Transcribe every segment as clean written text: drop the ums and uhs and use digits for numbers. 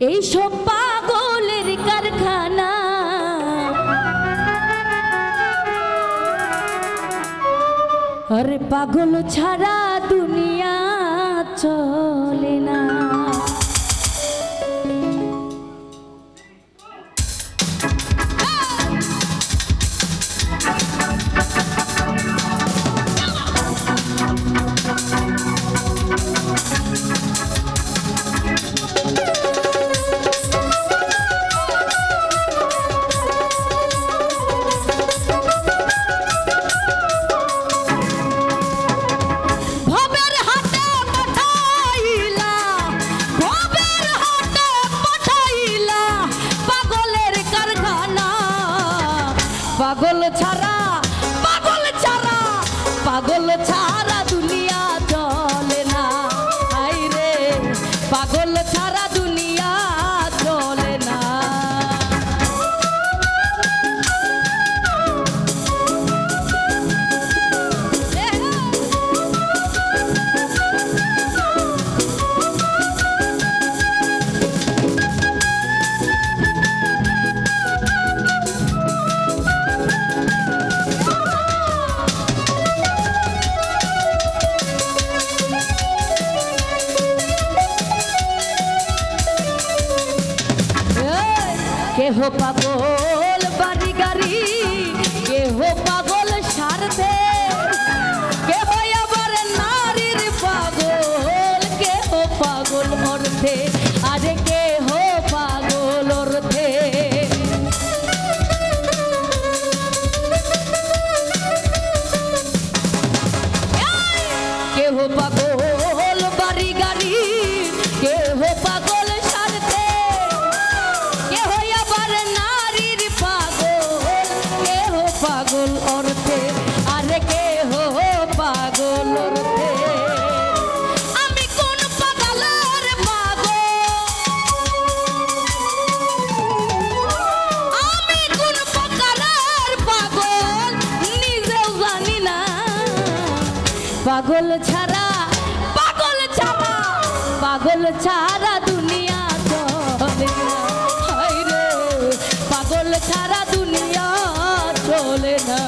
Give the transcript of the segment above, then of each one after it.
এই সব পাগলের কারখানা আরে পাগল ছাড়া দুনিয়া চলে না। পাগল ছাড়া পাগল ছাড়া দুনিয়া চলে না। হাই রে পাগল ছাড়া দুনিয়া চলে না। কেহ পাগল বাড়ি গাড়ি, কেহ পাগল স্বার্থে, কেহ আবার নারীর পাগল, কেহ পাগল অর্থে, আরে কেহ পাগল অর্থে। কেহ পাগল বাড়ি গাড়ি, কেহ পাগল স্বার্থে, পাগল অর্থে, আরে কেহ পাগল অর্থে। আমি কোন পাগলের পাগল, আমি কোন পাগলের পাগল নিজেও জানি না। পাগল ছাড়া পাগল ছাড়া দুনিয়া চলে না। হায় রে পাগল ছাড়া দুনিয়া চলে না।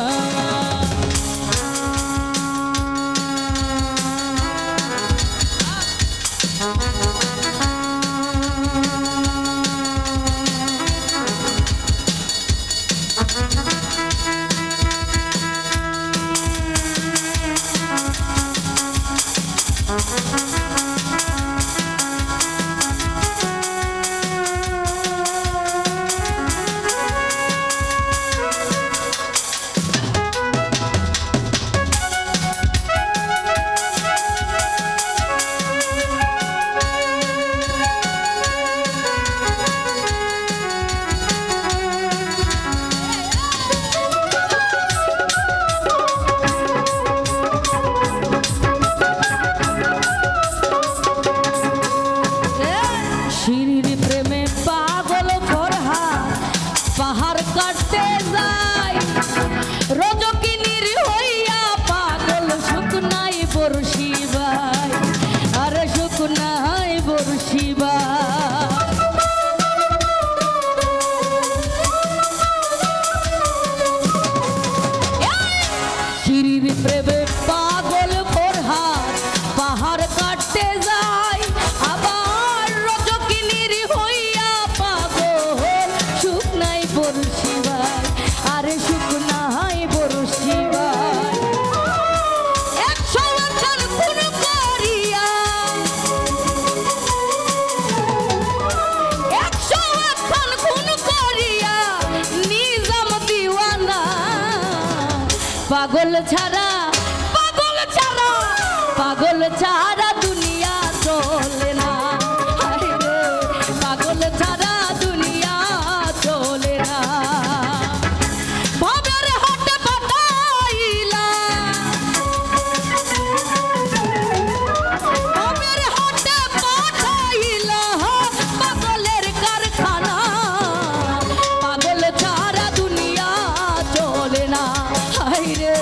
পাহাড় কাটতে যাই রজকিনীর হইয়া পাগল, শুকনাই বর্ষি ভাই, আরে শুকনাই বর্ষি ভাই। শিরির প্রেমে পাগল ফরহাদ পাহাড় কাটতে যাই, আবার রজকিনীর হইয়া পাগল, শুকনাই বর্ষি ভাই, আরে শুকনাই বর্ষি ভাই। 100 বছর খুন করিয়া, 100 বছর খুন করিয়া নিজাম দিওয়ানা। পাগল ছাড়া পাগল ছাড়া দুনিয়া চলে না। হায় রে পাগল ছাড়া দুনিয়া চলে না। ভবের হাটে পাঠাইলা, ভবের হাটে পাঠাইলা পাগলের কারখানা। পাগল ছাড়া দুনিয়া চলে না। হায় রে